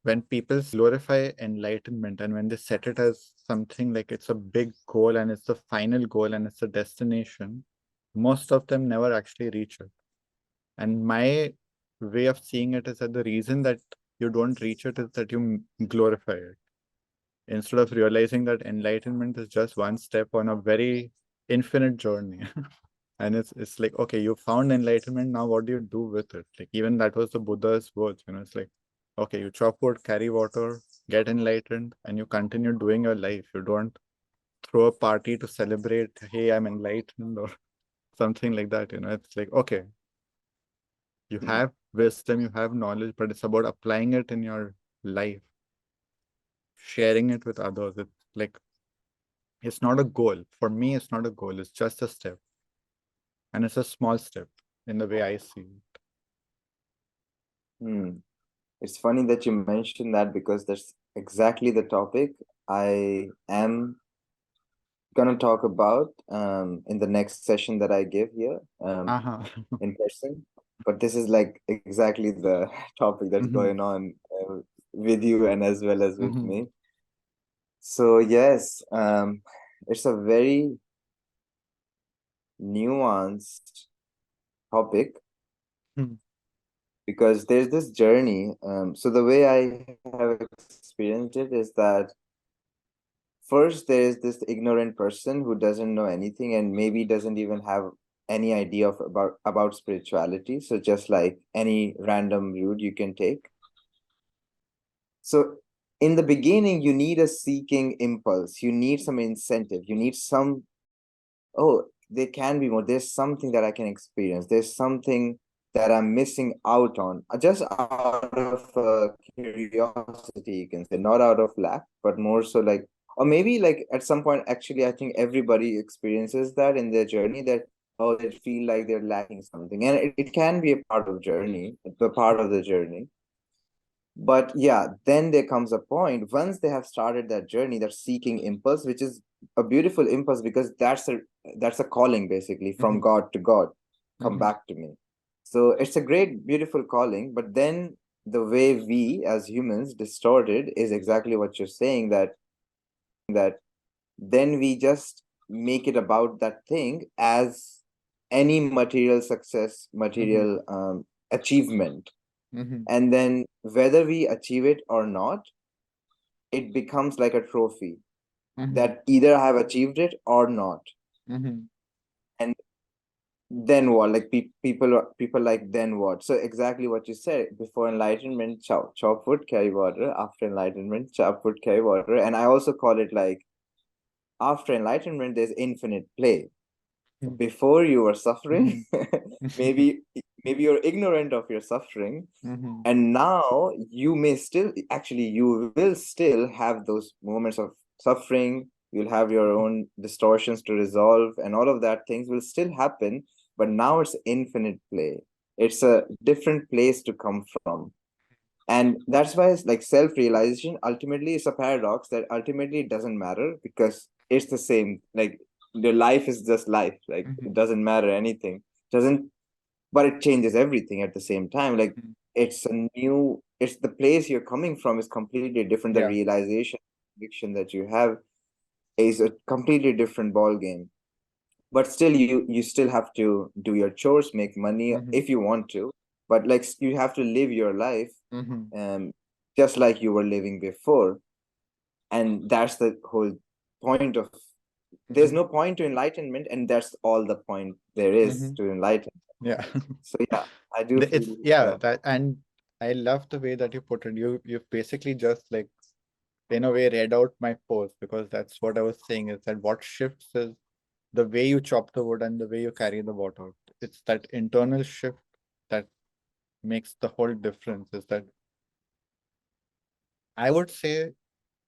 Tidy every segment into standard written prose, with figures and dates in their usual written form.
when people glorify enlightenment and when they set it as something like it's a big goal and it's the final goal and it's a destination, most of them never actually reach it. And my way of seeing it is that the reason that you don't reach it is that you glorify it instead of realizing that enlightenment is just one step on a very infinite journey. And it's like, okay, you found enlightenment, now what do you do with it? Like, even that was the Buddha's words, it's like, okay, you chop wood, carry water, get enlightened, and you continue doing your life. You don't throw a party to celebrate, hey, I'm enlightened, or something like that. It's like, okay, you have wisdom, you have knowledge, but it's about applying it in your life, sharing it with others. It's like, it's not a goal. For me, it's not a goal, it's just a step. And it's a small step in the way I see it. It's funny that you mentioned that because that's exactly the topic I am gonna talk about in the next session that I give here Uh-huh. in person. But this is like exactly the topic that's Mhm. going on with you and as well as with Mhm. me. So yes, it's a very nuanced topic Mhm. because there's this journey. So the way I have experienced it is that first there is this ignorant person who doesn't know anything and maybe doesn't even have any idea of about spirituality. So just like any random route you can take. So in the beginning, you need a seeking impulse. You need some incentive. You need some, oh, there can be more. There's something that I can experience. There's something that I'm missing out on. Just out of curiosity, you can say, not out of lack, but more so like, or maybe like at some point, actually, I think everybody experiences that in their journey that, oh, they feel like they're lacking something. And it can be a part of journey, a part of the journey. But yeah, then there comes a point once they have started that journey, that seeking impulse, which is a beautiful impulse because that's a calling basically from Mhm. God to God, come Mhm. back to me. So it's a great, beautiful calling. But then the way we as humans distort it is exactly what you're saying, that then we just make it about that thing as any material success, Mhm. material achievement. Mhm. And then whether we achieve it or not, it becomes like a trophy Mhm. that either I have achieved it or not. Mhm. And then what? Like people like then what? So exactly what you said, before enlightenment, chop wood, carry water. After enlightenment, chop wood, carry water. And I also call it like after enlightenment, there's infinite play. Mhm. Before you were suffering, Mhm. maybe you're ignorant of your suffering, Mhm. and now you may still, actually you will still have those moments of suffering. You'll have your own distortions to resolve, and all of that things will still happen, but now it's infinite play. It's a different place to come from. And that's why it's like self-realization ultimately is a paradox, that ultimately it doesn't matter because it's the same. Like the life is just life, like it Mhm. doesn't matter anything, doesn't, but it changes everything at the same time. Like Mhm. it's the place you're coming from is completely different. The Yeah. realization, conviction that you have is a completely different ball game. But still, you still have to do your chores, make money Mhm. if you want to, but like you have to live your life Mhm. um just like you were living before. And that's the whole point of, there's Mhm. no point to enlightenment, and that's all the point there is Mhm. to enlighten. Yeah. So yeah, I do It's, feel, yeah, yeah. that, and I love the way that you put it. You've basically just like in a way read out my post, because that's what I was saying, is that what shifts is the way you chop the wood and the way you carry the water. It's that internal shift that makes the whole difference. Is that, I would say,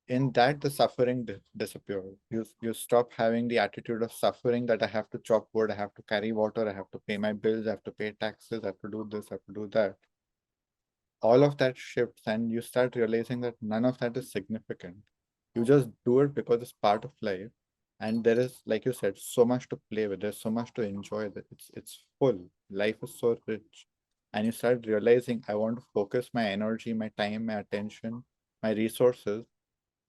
in that the suffering disappears. You stop having the attitude of suffering that I have to chop wood, I have to carry water, I have to pay my bills, I have to pay taxes, I have to do this, I have to do that. All of that shifts, and you start realizing that none of that is significant. You just do it because it's part of life. And there is, like you said, so much to play with. There's so much to enjoy, that it's full. Life is so rich. and you start realizing I want to focus my energy, my time, my attention, my resources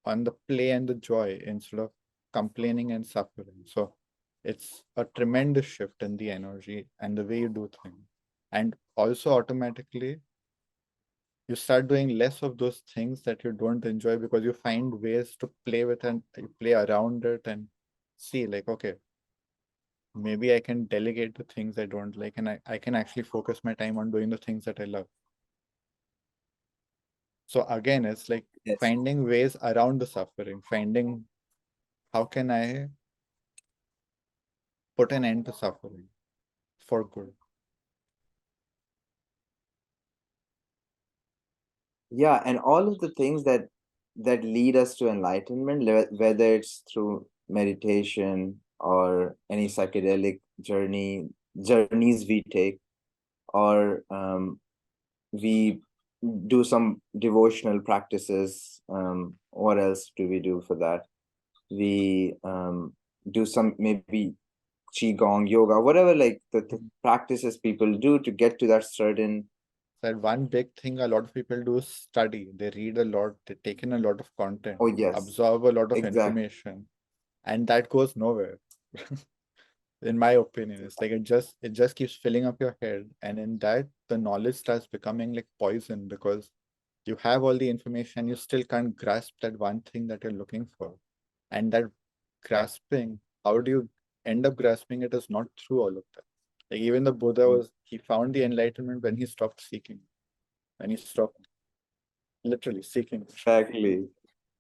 on the play and the joy instead of complaining and suffering. So it's a tremendous shift in the energy and the way you do things. And also automatically you start doing less of those things that you don't enjoy because you find ways to play with and you play around it and see like, okay, maybe I can delegate the things I don't like and I can actually focus my time on doing the things that I love. So again, it's like Yes. finding ways around the suffering, finding how can I put an end to suffering for good. Yeah, and all of the things that lead us to enlightenment, whether it's through meditation or any psychedelic journeys we take, or we do some devotional practices. What else do we do for that? We do some maybe qigong, yoga, whatever, like the Mhm. practices people do to get to that certain. That one big thing a lot of people do is study. They read a lot, they take in a lot of content, Oh yes, absorb a lot of exactly. information, and that goes nowhere. In my opinion, it's like it just keeps filling up your head, and in that the knowledge starts becoming like poison because you have all the information, you still can't grasp that one thing that you're looking for. And that grasping, how do you end up grasping it is not through all of that. Like even the Buddha he found the enlightenment when he stopped seeking, when he stopped literally seeking. Exactly.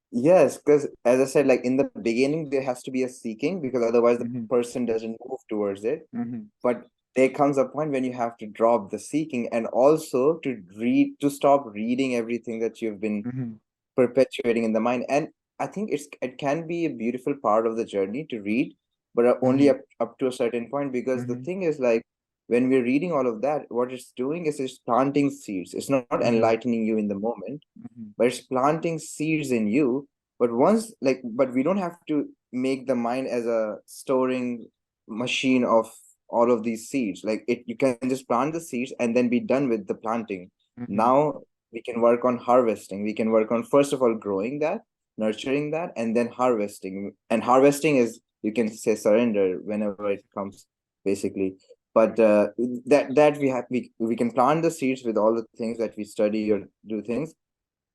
Yes, because as I said, like in the beginning, there has to be a seeking because otherwise the Mm-hmm, person doesn't move towards it. mm-hmm, But there comes a point when you have to drop the seeking and also to stop reading everything that you've been mm-hmm, perpetuating in the mind. And I think it can be a beautiful part of the journey to read, but only mm-hmm, up to a certain point, because the mm-hmm, thing is, like, when we're reading all of that, what it's doing is it's planting seeds. It's not mm-hmm, enlightening you in the moment, mm-hmm, but it's planting seeds in you. But once, like, but we don't have to make the mind as a storing machine of all of these seeds. Like, you can just plant the seeds and then be done with the planting. mm-hmm, Now we can work on harvesting. We can work on, first of all, growing that, nurturing that, and then harvesting. And harvesting is, you can say, surrender whenever it comes, basically. But that we can plant the seeds with all the things that we study or do things,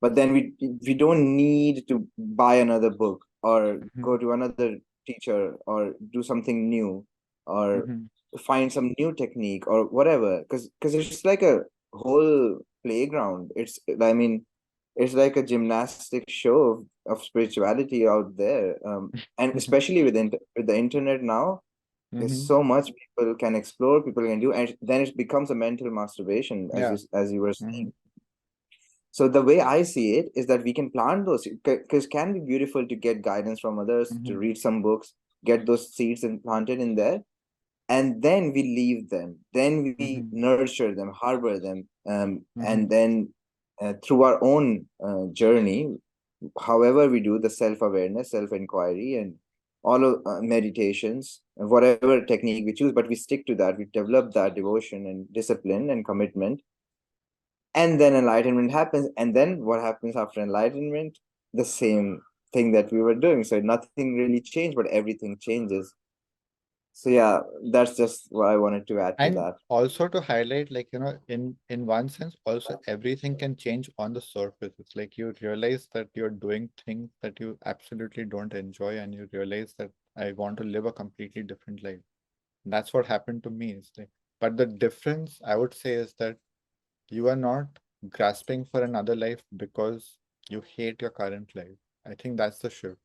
but then we don't need to buy another book or mm-hmm, go to another teacher or do something new or mm-hmm. find some new technique or whatever, because it's like a whole playground. I mean, it's like a gymnastic show of spirituality out there, and especially with the internet now, there's Mm-hmm. so much people can explore, people can do, and then it becomes a mental masturbation, Yeah. as you were Mm-hmm, saying. So the way I see it is that we can plant those, because can be beautiful to get guidance from others, to mm-hmm, read some books, get those seeds and planted in there, and then we leave them. Then we mm-hmm, nurture them, harbor them, mm-hmm, and then through our own journey, however we do the self-awareness, self-inquiry, and all of meditations, whatever technique we choose, but we stick to that. We develop that devotion and discipline and commitment, and then enlightenment happens, and then what happens after enlightenment? The same thing that we were doing. So nothing really changed, but everything changes. So yeah, that's just what I wanted to add to and that. also to highlight like in one sense also everything can change on the surface. It's like you realize that you're doing things that you absolutely don't enjoy and you realize that I want to live a completely different life. That's what happened to me. It's like, but the difference I would say is that you are not grasping for another life because you hate your current life. I think that's the shift,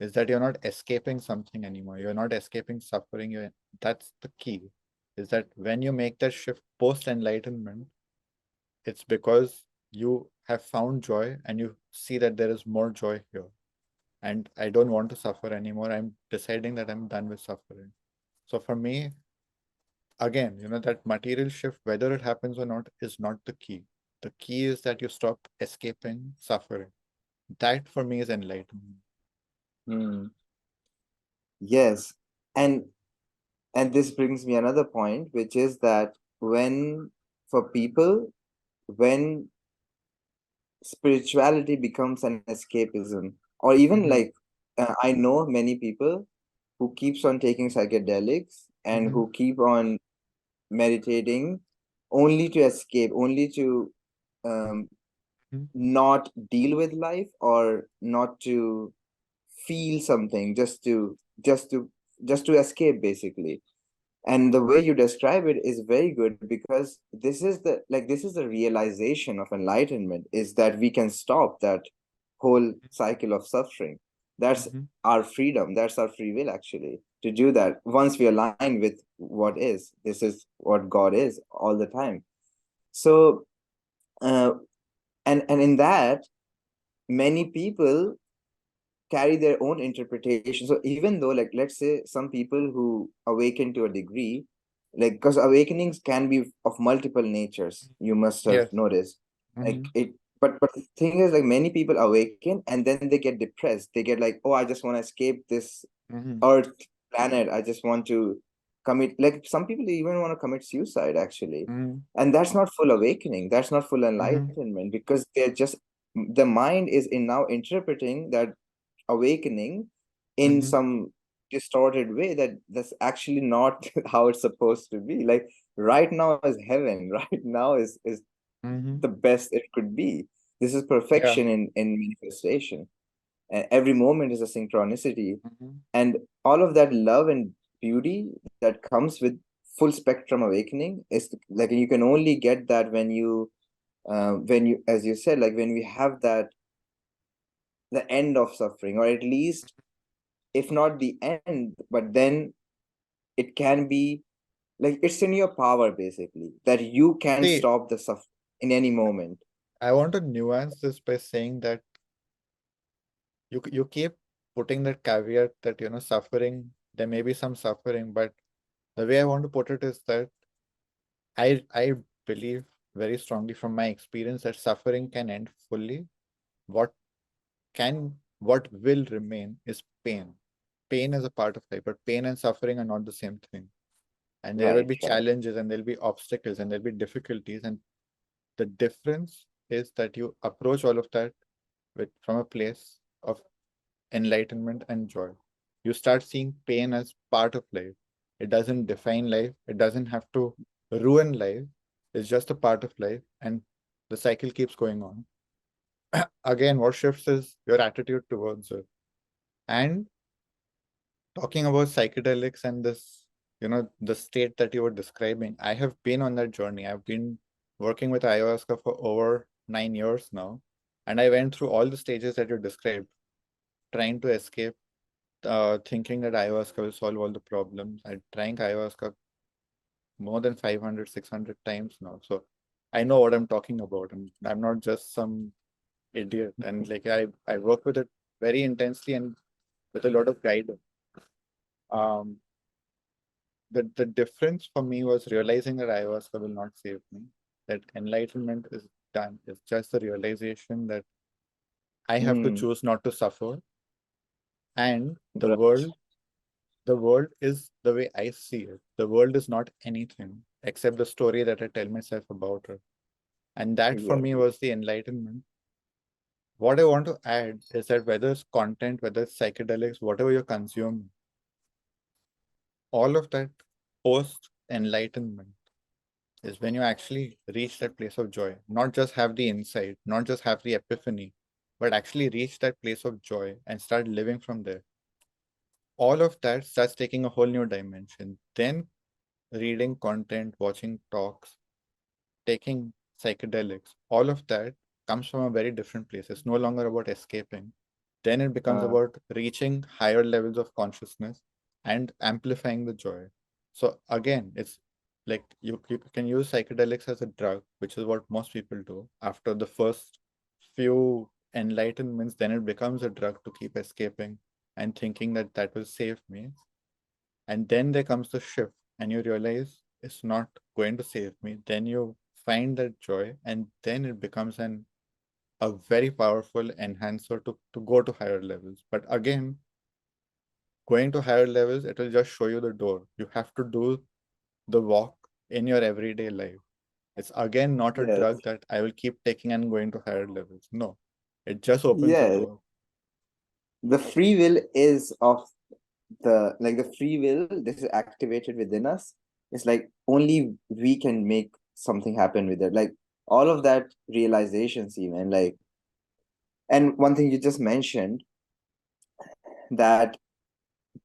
is that you're not escaping something anymore. You're not escaping suffering. That's the key. Is that when you make that shift post enlightenment, it's because you have found joy and you see that there is more joy here. And I don't want to suffer anymore. I'm deciding that I'm done with suffering. So for me, again, that material shift, whether it happens or not, is not the key. The key is that you stop escaping suffering. That for me is enlightenment. Hmm. Yes, and this brings me another point, which is that when for people when spirituality becomes an escapism, or even Mm-hmm. like I know many people who keeps on taking psychedelics and Mm-hmm. who keep on meditating only to escape, only to um, not deal with life or not to feel something, just to escape basically. And the way you describe it is very good, because this is the realization of enlightenment, is that we can stop that whole cycle of suffering. That's Mm-hmm. our freedom, that's our free will actually, to do that once we align with what is. This is what God is all the time. So uh, and in that, many people carry their own interpretation. So even though, like, let's say some people who awaken to a degree, like, because awakenings can be of multiple natures, you must have Yes. noticed. Mm-hmm. Like it, but the thing is, like, many people awaken and then they get depressed. They get like, oh, I just want to escape this Mm-hmm. Earth planet. I just want to commit. Like some people even want to commit suicide actually, Mm-hmm. and that's not full awakening. That's not full Mm-hmm. enlightenment, because they're just, the mind is in now interpreting that awakening in Mm-hmm. some distorted way, that that's actually not how it's supposed to be. Like right now is heaven, right now is Mm-hmm. the best it could be. This is Yeah. perfection in manifestation, and every moment is a synchronicity. Mm-hmm. And all of that love and beauty that comes with full spectrum awakening is like, you can only get that when you, as you said, like when we have that, the end of suffering, or at least if not the end, but then it can be, like, it's in your power basically, that you can See, stop the suffering in any moment. I want to nuance this by saying that you keep putting that caveat that suffering, there may be some suffering, but the way I want to put it is that I believe very strongly from my experience that suffering can end fully. What what will remain is pain. Pain is a part of life, but pain and suffering are not the same thing. And there will Right, be right. challenges and there'll be obstacles and there'll be difficulties. And the difference is that you approach all of that from a place of enlightenment and joy. You start seeing pain as part of life. It doesn't define life. It doesn't have to ruin life. It's just a part of life. And the cycle keeps going on. Again, what shifts is your attitude towards it. And talking about psychedelics and this, the state that you were describing, I have been on that journey. I've been working with ayahuasca for over 9 years now. And I went through all the stages that you described, trying to escape, thinking that ayahuasca will solve all the problems. I drank ayahuasca more than 500, 600 times now. So I know what I'm talking about. I'm not just some idiot. And like I work with it very intensely and with a lot of guidance. Um, the difference for me was realizing that ayahuasca will not save me, that enlightenment is done. It's just the realization that I have to Mm, choose not to suffer. And right. the world is the way I see it. The world is not anything except the story that I tell myself about it. And that for me Exactly. was the enlightenment. What I want to add is that whether it's content, whether it's psychedelics, whatever you're consuming, all of that post enlightenment is when you actually reach that place of joy. Not just have the insight, not just have the epiphany, but actually reach that place of joy and start living from there. All of that starts taking a whole new dimension. Then reading content, watching talks, taking psychedelics, all of that comes from a very different place. It's no longer about escaping. Then it becomes uh, about reaching higher levels of consciousness and amplifying the joy. So again, it's like you can use psychedelics as a drug, which is what most people do. After the first few enlightenments, then it becomes a drug to keep escaping and thinking that that will save me. And then there comes the shift, and you realize it's not going to save me. Then you find that joy, and then it becomes a very powerful enhancer to go to higher levels. But again, going to higher levels, it will just show you the door. You have to do the walk in your everyday life. It's again not a Yes. drug that I will keep taking and going to higher levels. No, it just opens the Yes. door. The free will is of the free will, this is activated within us. It's like only we can make something happen with it. Like all of that realizations even like, and one thing you just mentioned, that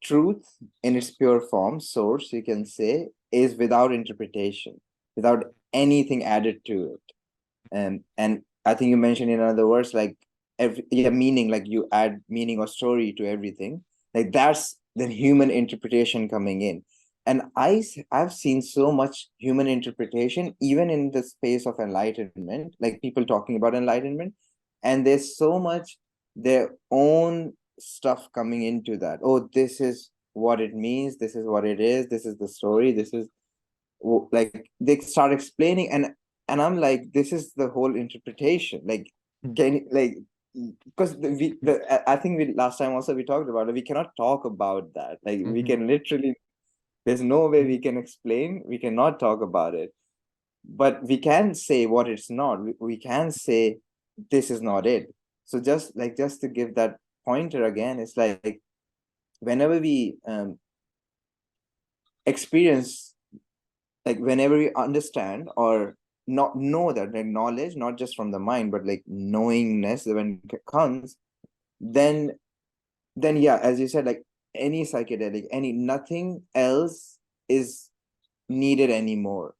truth in its pure form, source, you can say, is without interpretation, without anything added to it. And I think you mentioned in other words, like meaning, like you add meaning or story to everything. Like that's the human interpretation coming in. And I've seen so much human interpretation, even in the space of enlightenment, like people talking about enlightenment, and there's so much their own stuff coming into that. Oh, this is what it means, this is what it is, this is the story, this is like they start explaining, and I'm like, this is the whole interpretation. Like, Mm. can like because I think we last time also we talked about it, we cannot talk about that. Like we Mhm. can literally, there's no way we can explain, we cannot talk about it, but we can say what it's not. We can say this is not it. So just to give that pointer again, it's like whenever we experience, like whenever we understand or not know that, like knowledge not just from the mind but like knowingness when it comes, then yeah, as you said, like any psychedelic, any nothing else is needed anymore.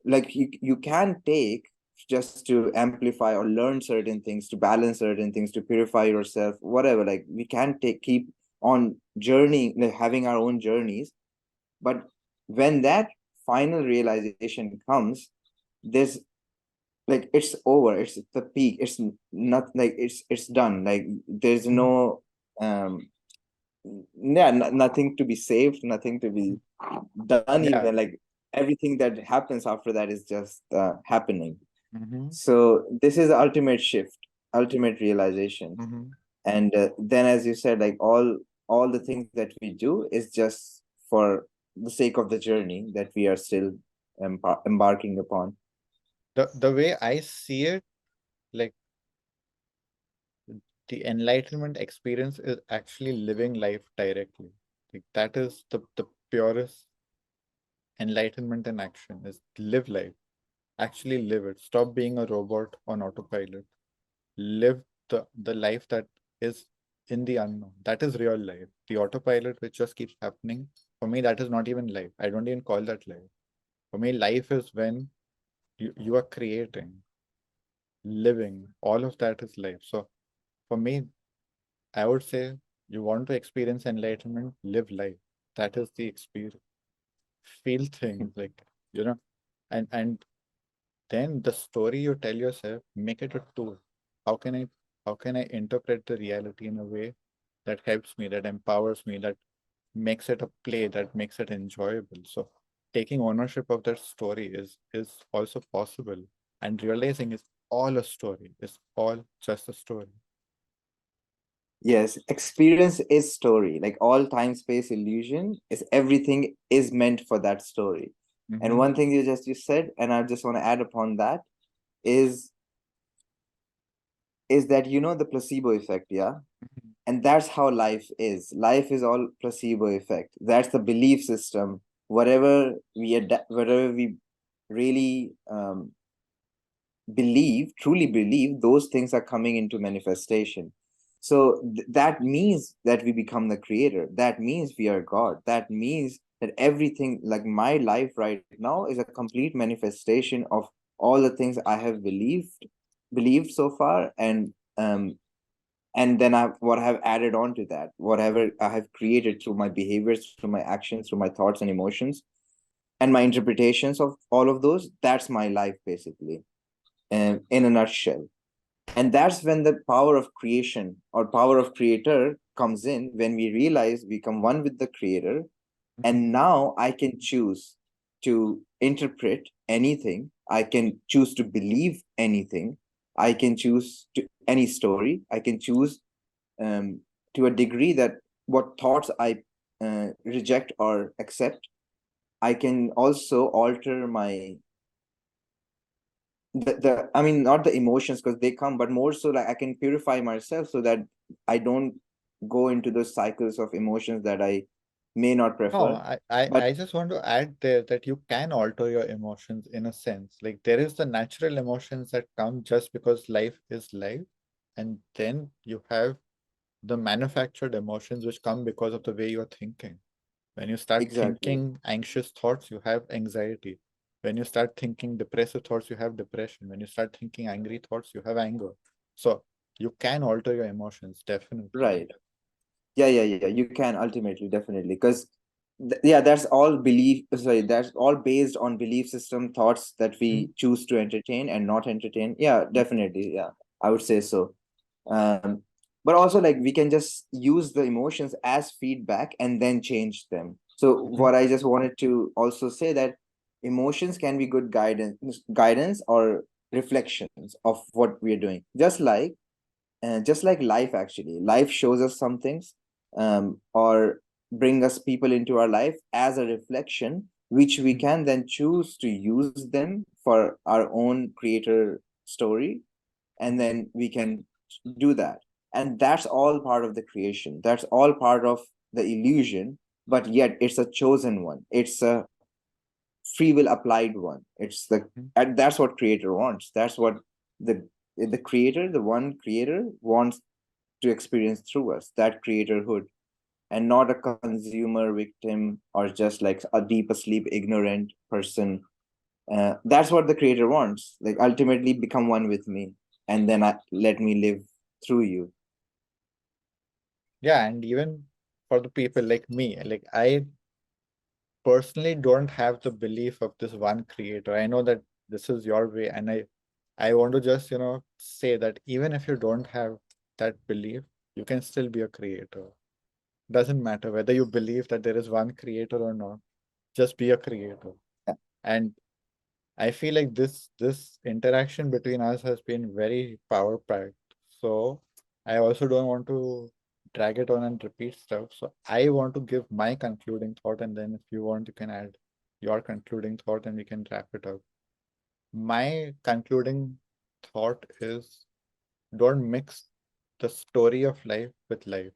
Like you can take just to amplify or learn certain things, to balance certain things, to purify yourself, whatever. Like we can take keep on journey, like having our own journeys, but when that final realization comes, there's like it's over, it's the peak, it's not like it's done. Like there's Mhm. no yeah, nothing to be saved, nothing to be done Yeah. even. Like everything that happens after that is just happening. Mhm. So this is the ultimate shift, ultimate realization. Mhm. And then as you said, like all the things that we do is just for the sake of the journey that we are still embarking upon. The way I see it, like the enlightenment experience is actually living life directly. Like that is the purest enlightenment in action is live life. Actually live it. Stop being a robot on autopilot. Live the life that is in the unknown. That is real life. The autopilot which just keeps happening, for me, that is not even life. I don't even call that life. For me, life is when you are creating, living. All of that is life. So for me, I would say you want to experience enlightenment, live life. That is the experience. Feel things like, you know, and then the story you tell yourself, make it a tool. How can I how can I interpret the reality in a way that helps me, that empowers me, that makes it a play, that makes it enjoyable. So taking ownership of that story is also possible. And realizing it's all a story. It's all just a story. Yes, experience is story. Like all time space illusion is everything is meant for that story. And Mm-hmm. one thing you said, and I just want to add upon that, is that the placebo effect, yeah? And that's how life is. Life is all placebo effect. That's the belief system. Whatever we really truly believe, those things are coming into manifestation. So that means that we become the creator. That means we are God. That means that everything, like my life right now, is a complete manifestation of all the things I have believed so far, and then what I have added on to that, whatever I have created through my behaviors, through my actions, through my thoughts and emotions, and my interpretations of all of those. That's my life basically, in a nutshell. And that's when the power of creation or power of creator comes in, when we realize we become one with the creator. And now I can choose to interpret anything, I can choose to believe anything, I can choose to any story, I can choose um, to a degree that what thoughts I reject or accept. I can also alter my I mean, not the emotions because they come, but more so like I can purify myself so that I don't go into those cycles of emotions that I may not No, prefer. But I just want to add there that you can alter your emotions in a sense. Like there is the natural emotions that come just because life is life, and then you have the manufactured emotions which come because of the way you're thinking. When you start exactly, thinking anxious thoughts, you have anxiety. When you start thinking depressive thoughts, you have depression. When you start thinking angry thoughts, you have anger. So you can alter your emotions, definitely. right. Yeah, you can ultimately, definitely, because yeah, that's all belief, sorry, that's all based on belief system thoughts that we Mm, choose to entertain and not entertain. Yeah, mm, definitely, yeah, I would say so. um but also like we can just use the emotions as feedback and then change them. So mm, what I just wanted to also say that emotions can be good guidance or reflections of what we are doing, just like life. Actually, life shows us some things, or bring us people into our life as a reflection, which we mm, can then choose to use them for our own creator story, and then we can do that. And that's all part of the creation, that's all part of the illusion, but yet it's a chosen one, it's a free will applied one. It's the mm. And that's what creator wants. That's what the creator, the one creator, wants to experience through us, that creatorhood, and not a consumer victim or just like a deep asleep ignorant person. That's what the creator wants, like ultimately become one with me, and then let me live through you. Yeah, and even for the people like me, like I personally don't have the belief of this one creator. I know that this is your way, and I want to just, say that even if you don't have that belief, you can still be a creator. Doesn't matter whether you believe that there is one creator or not, just be a creator. And I feel like this interaction between us has been very power packed. So I also don't want to drag it on and repeat stuff. So I want to give my concluding thought, and then if you want, you can add your concluding thought, and we can wrap it up. My concluding thought is, don't mix the story of life with life.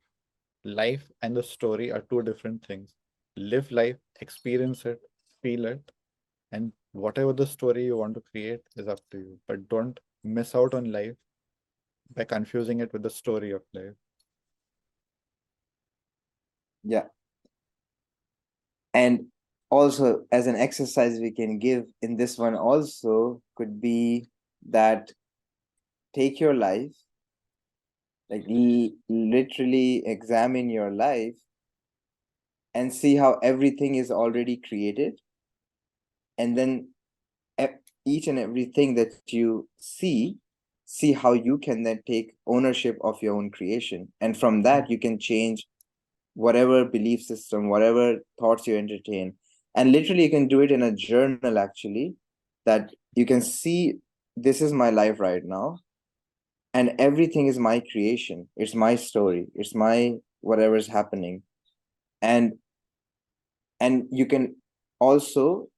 Life and the story are two different things. Live life, experience it, feel it, and whatever the story you want to create is up to you. But don't miss out on life by confusing it with the story of life. Yeah. And also, as an exercise we can give in this one also could be that take your life, like literally examine your life and see how everything is already created, and then each and everything that you see how you can then take ownership of your own creation, and from that you can change whatever belief system, whatever thoughts you entertain. And literally you can do it in a journal actually, that you can see, this is my life right now, and everything is my creation, it's my story, it's my whatever is happening. And and you can also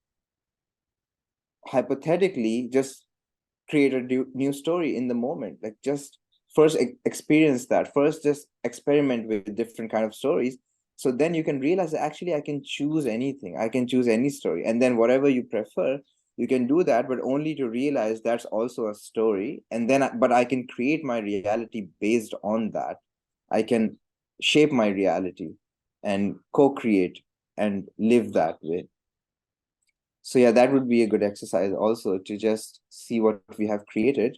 hypothetically just create a new story in the moment, like just first experience that, first just experiment with different kind of stories, so then you can realize that actually I can choose anything, I can choose any story, and then whatever you prefer you can do that, but only to realize that's also a story. And then but I can create my reality based on that. I can shape my reality and co-create and live that way. So yeah, that would be a good exercise also, to just see what we have created,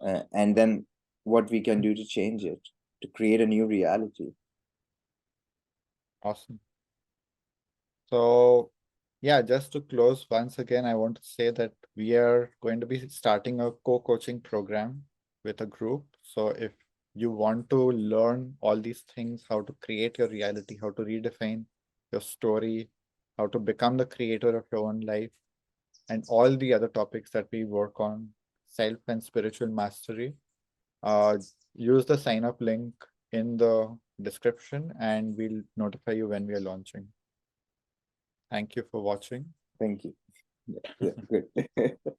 and then what we can do to change it, to create a new reality. Awesome. So, yeah, just to close once again, I want to say that we are going to be starting a co-coaching program with a group. So, if you want to learn all these things, how to create your reality, how to redefine your story, how to become the creator of your own life, and all the other topics that we work on, self and spiritual mastery, uh, use the sign up link in the description and we'll notify you when we are launching. Thank you for watching. Thank you. Yeah, good.